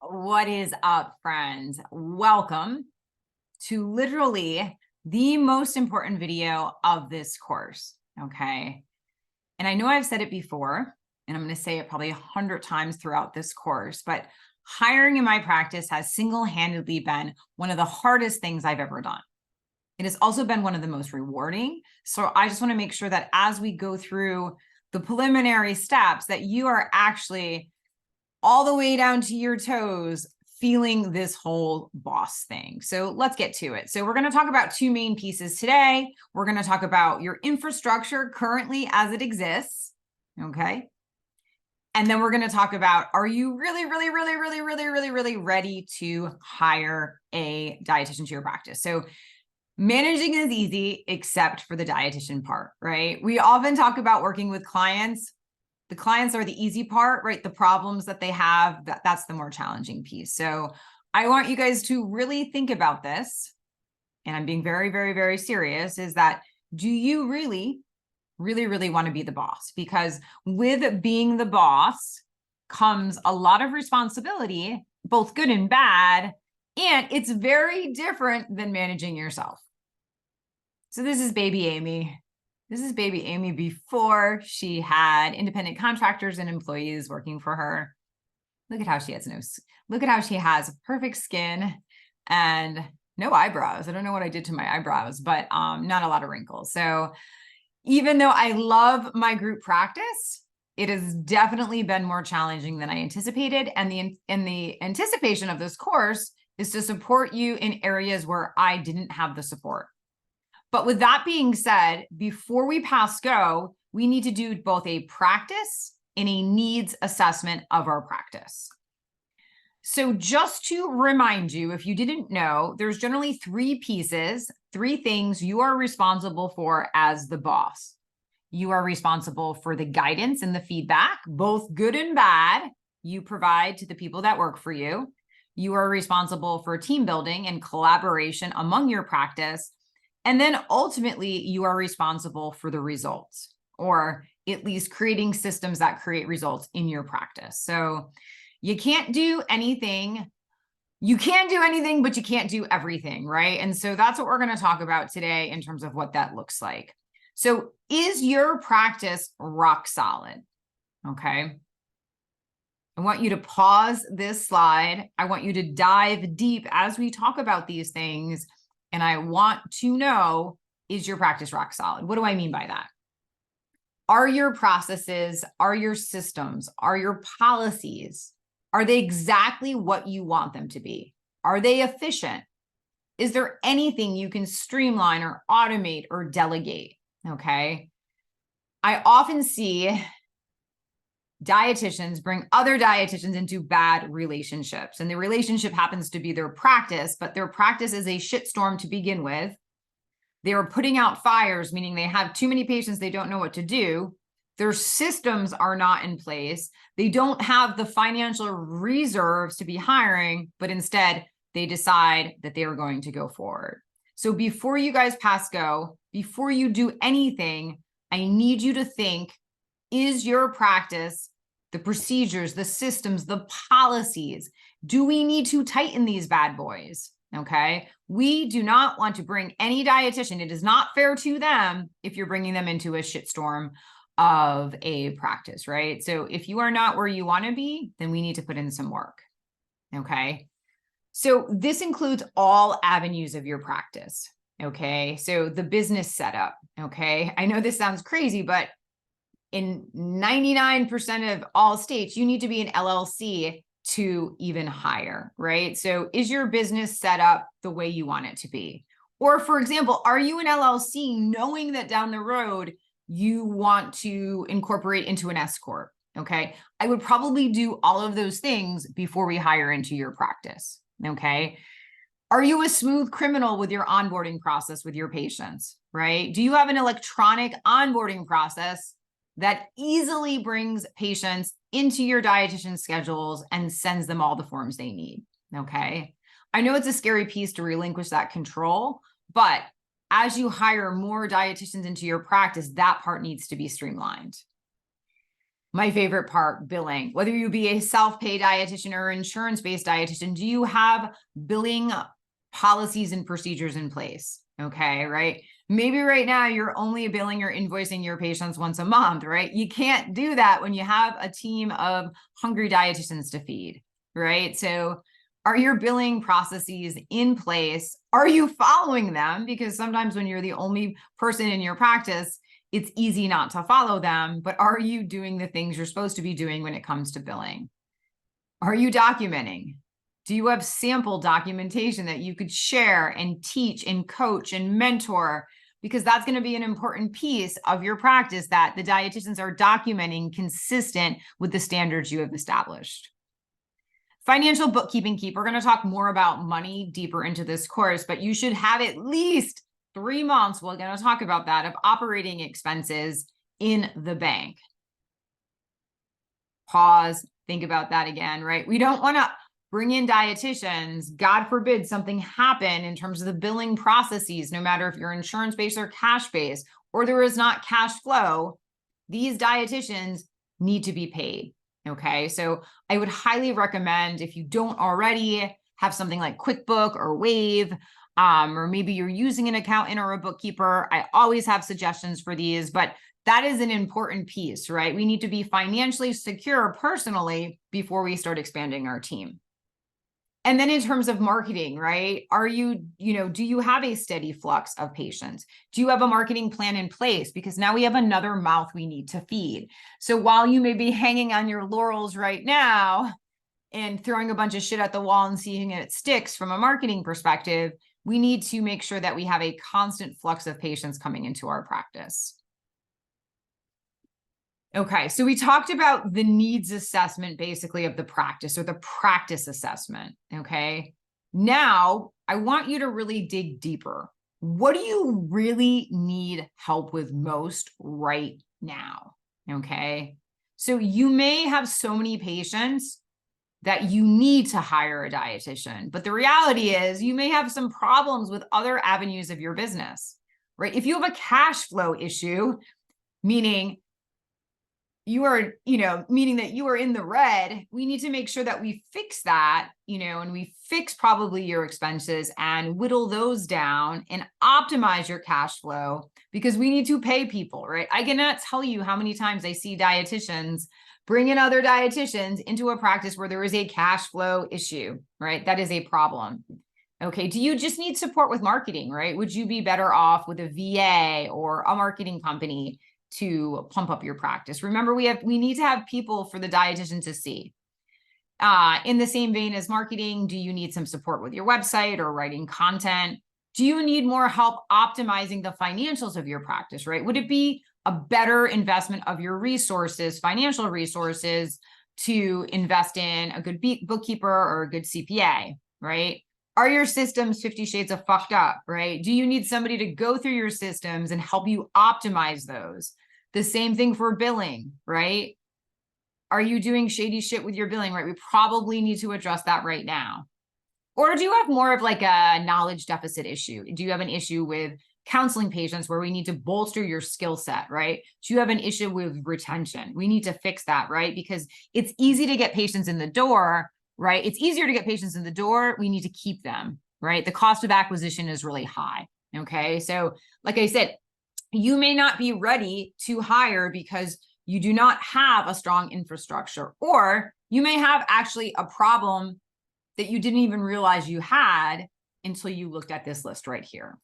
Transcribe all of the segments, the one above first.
What is up, friends? Welcome to literally the most important video of this course, okay? And I know I've said it before, and I'm going to say it probably 100 times throughout this course, but hiring in my practice has single-handedly been one of the hardest things I've ever done. It has also been one of the most rewarding. So I just want to make sure that as we go through the preliminary steps, that you are actually all the way down to your toes, feeling this whole boss thing. So let's get to it. So we're going to talk about two main pieces today. We're going to talk about your infrastructure currently as it exists. Okay. And then we're going to talk about, are you really ready to hire a dietitian to your practice? So managing is easy, except for the dietitian part, right? We often talk about working with clients. The clients are the easy part, right? The problems that they have, that's the more challenging piece. So I want you guys to really think about this. And I'm being very serious, is that do you really want to be the boss? Because with being the boss comes a lot of responsibility, both good and bad. And it's very different than managing yourself. So this is baby Amy. This is baby Amy before she had independent contractors and employees working for her. Look at how she has look at how she has perfect skin and no eyebrows. I don't know what I did to my eyebrows, but not a lot of wrinkles. So even though I love my group practice, it has definitely been more challenging than I anticipated. And the anticipation of this course is to support you in areas where I didn't have the support. But with that being said, before we pass go, we need to do both a practice and a needs assessment of our practice. So just to remind you, if you didn't know, there's generally three pieces, three things you are responsible for as the boss. You are responsible for the guidance and the feedback, both good and bad, you provide to the people that work for you. You are responsible for team building and collaboration among your practice. And then ultimately, you are responsible for the results, or at least creating systems that create results in your practice. So you can't do anything. You can do anything, but you can't do everything, right? And so that's what we're going to talk about today in terms of what that looks like. So is your practice rock solid? Okay. I want you to pause this slide. I want you to dive deep as we talk about these things. And I want to know, is your practice rock solid? What do I mean by that? Are your processes, are your systems, are your policies, are they exactly what you want them to be? Are they efficient? Is there anything you can streamline or automate or delegate? Okay. I often see dietitians bring other dietitians into bad relationships. And the relationship happens to be their practice, but their practice is a shitstorm to begin with. They are putting out fires, meaning they have too many patients, they don't know what to do. Their systems are not in place. They don't have the financial reserves to be hiring, but instead they decide that they are going to go forward. So before you guys pass go, before you do anything, I need you to think, is your practice, the procedures, the systems, the policies, do we need to tighten these bad boys? Okay. We do not want to bring any dietitian. It is not fair to them if you're bringing them into a shitstorm of a practice, right? So if you are not where you want to be, then we need to put in some work. Okay. So this includes all avenues of your practice. Okay. So the business setup. Okay. I know this sounds crazy, but in 99% of all states, you need to be an LLC to even hire, right? So is your business set up the way you want it to be? Or for example, are you an LLC knowing that down the road, you want to incorporate into an S Corp? Okay. I would probably do all of those things before we hire into your practice. Okay. Are you a smooth criminal with your onboarding process with your patients, right? Do you have an electronic onboarding process that easily brings patients into your dietitian schedules and sends them all the forms they need? Okay. I know it's a scary piece to relinquish that control, but as you hire more dietitians into your practice, that part needs to be streamlined. My favorite part, billing. Whether you be a self-pay dietitian or insurance-based dietitian, do you have billing policies and procedures in place? Okay, right? Maybe right now you're only billing or invoicing your patients once a month, right? You can't do that when you have a team of hungry dietitians to feed, right? So are your billing processes in place? Are you following them? Because sometimes when you're the only person in your practice, it's easy not to follow them, but are you doing the things you're supposed to be doing when it comes to billing? Are you documenting? Do you have sample documentation that you could share and teach and coach and mentor? Because that's going to be an important piece of your practice, that the dietitians are documenting consistent with the standards you have established. Financial bookkeeping keep. We're going to talk more about money deeper into this course, but you should have at least 3 months, we're going to talk about that, of operating expenses in the bank. Pause, think about that again, right? We don't want to bring in dietitians, God forbid something happen in terms of the billing processes, no matter if you're insurance-based or cash-based, or there is not cash flow, these dietitians need to be paid, okay? So I would highly recommend, if you don't already have something like QuickBook or Wave, or maybe you're using an accountant or a bookkeeper, I always have suggestions for these, but that is an important piece, right? We need to be financially secure personally before we start expanding our team. And then in terms of marketing, right? Are you, do you have a steady flux of patients? Do you have a marketing plan in place? Because now we have another mouth we need to feed. So while you may be hanging on your laurels right now and throwing a bunch of shit at the wall and seeing it sticks from a marketing perspective, we need to make sure that we have a constant flux of patients coming into our practice. Okay, so we talked about the needs assessment, basically, of the practice, or the practice assessment, okay? Now, I want you to really dig deeper. What do you really need help with most right now, okay? So you may have so many patients that you need to hire a dietitian, but the reality is you may have some problems with other avenues of your business, right? If you have a cash flow issue, meaning you are, meaning that you are in the red, we need to make sure that we fix that, and we fix probably your expenses and whittle those down and optimize your cash flow, because we need to pay people, right? I cannot tell you how many times I see dietitians bring in other dietitians into a practice where there is a cash flow issue, right? That is a problem. Okay, do you just need support with marketing, right? Would you be better off with a VA or a marketing company to pump up your practice? Remember, we need to have people for the dietitian to see. In the same vein as marketing, do you need some support with your website or writing content? Do you need more help optimizing the financials of your practice, right? Would it be a better investment of your resources, financial resources, to invest in a good bookkeeper or a good CPA, right? Are your systems 50 shades of fucked up, right? Do you need somebody to go through your systems and help you optimize those? The same thing for billing, right? Are you doing shady shit with your billing, right? We probably need to address that right now. Or do you have more of like a knowledge deficit issue? Do you have an issue with counseling patients where we need to bolster your skill set, right? Do you have an issue with retention? We need to fix that, right? Because it's easy to get patients in the door, right? It's easier to get patients in the door. We need to keep them, right? The cost of acquisition is really high, okay? So like I said, you may not be ready to hire because you do not have a strong infrastructure, or you may have actually a problem that you didn't even realize you had until you looked at this list right here.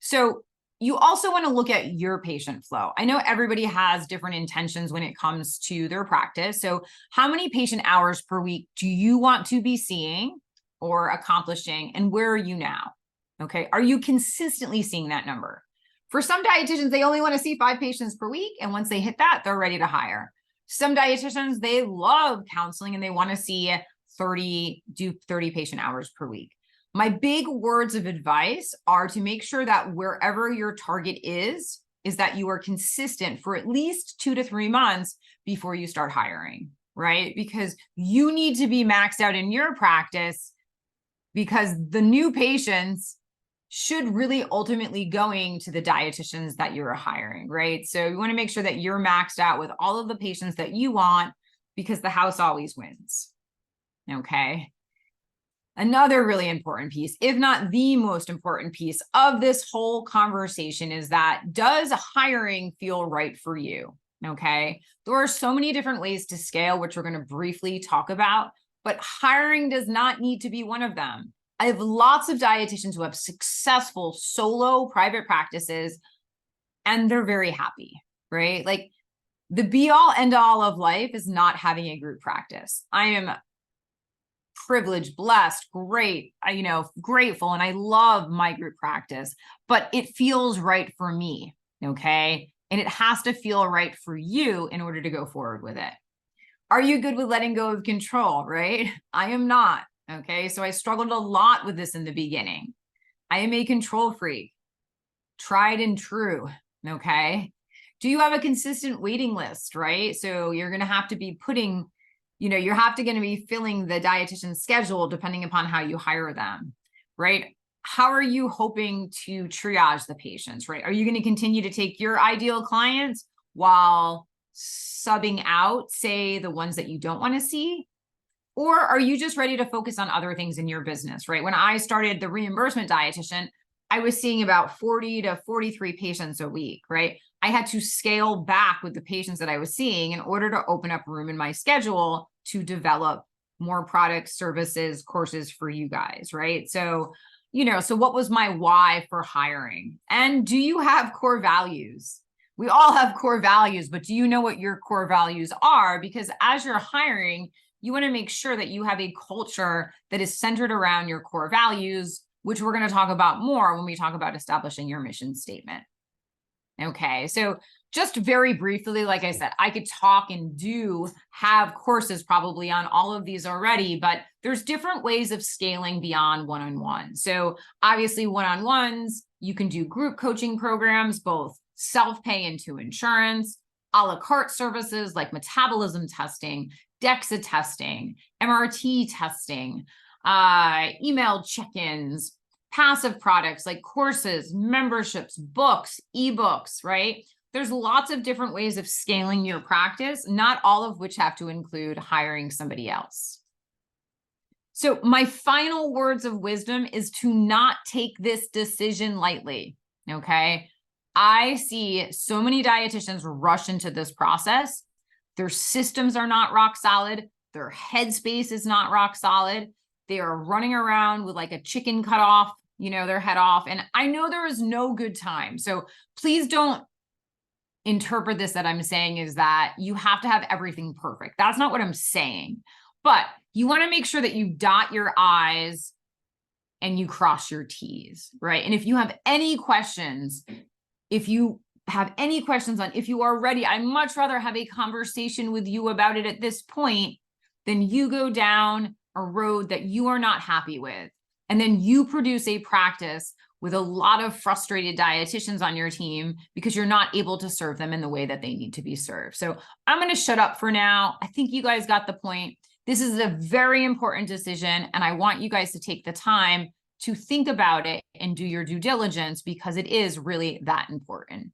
So you also want to look at your patient flow. I know everybody has different intentions when it comes to their practice. So how many patient hours per week do you want to be seeing or accomplishing, and where are you now? Okay, are you consistently seeing that number? For some dietitians, they only want to see 5 patients per week, and once they hit that, they're ready to hire. Some dietitians, they love counseling and they want to see 30 patient hours per week. My big words of advice are to make sure that wherever your target is that you are consistent for at least 2 to 3 months before you start hiring, right? Because you need to be maxed out in your practice, because the new patients should really ultimately going to the dietitians that you're hiring, right? So you want to make sure that you're maxed out with all of the patients that you want, because the house always wins. Okay. Another really important piece, if not the most important piece of this whole conversation, is that, does hiring feel right for you? Okay. There are so many different ways to scale, which we're going to briefly talk about, but hiring does not need to be one of them. I have lots of dietitians who have successful solo private practices, and they're very happy, right? Like, the be all end all of life is not having a group practice. I am privileged, blessed, great, grateful, and I love my group practice, but it feels right for me, okay? And it has to feel right for you in order to go forward with it. Are you good with letting go of control, right? I am not, okay? So I struggled a lot with this in the beginning. I am a control freak, tried and true, okay? Do you have a consistent waiting list, right? So you're going to have to be putting, you're going to be filling the dietitian's schedule depending upon how you hire them, right? How are you hoping to triage the patients, right? Are you going to continue to take your ideal clients while subbing out, say, the ones that you don't want to see? Or are you just ready to focus on other things in your business, right? When I started the Reimbursement Dietitian, I was seeing about 40 to 43 patients a week, right? I had to scale back with the patients that I was seeing in order to open up room in my schedule to develop more products, services, courses for you guys, right? So, so what was my why for hiring? And do you have core values? We all have core values, but do you know what your core values are? Because as you're hiring, you want to make sure that you have a culture that is centered around your core values, which we're going to talk about more when we talk about establishing your mission statement. Okay, so just very briefly, like I said, I could talk and have courses probably on all of these already, but there's different ways of scaling beyond one-on-one. So obviously one-on-ones, you can do group coaching programs, both self-pay into insurance, a la carte services like metabolism testing, DEXA testing, MRT testing, email check-ins, passive products like courses, memberships, books, ebooks, right? There's lots of different ways of scaling your practice, not all of which have to include hiring somebody else. So my final words of wisdom is to not take this decision lightly, okay? I see so many dietitians rush into this process. Their systems are not rock solid. Their headspace is not rock solid. They are running around with like a chicken cut off, their head off. And I know there is no good time. So please don't interpret this that I'm saying is that you have to have everything perfect. That's not what I'm saying. But you want to make sure that you dot your I's and you cross your T's, right? And if you have any questions, on if you are ready, I'd much rather have a conversation with you about it at this point than you go down a road that you are not happy with. And then you produce a practice with a lot of frustrated dietitians on your team because you're not able to serve them in the way that they need to be served. So I'm going to shut up for now. I think you guys got the point. This is a very important decision, and I want you guys to take the time to think about it and do your due diligence because it is really that important.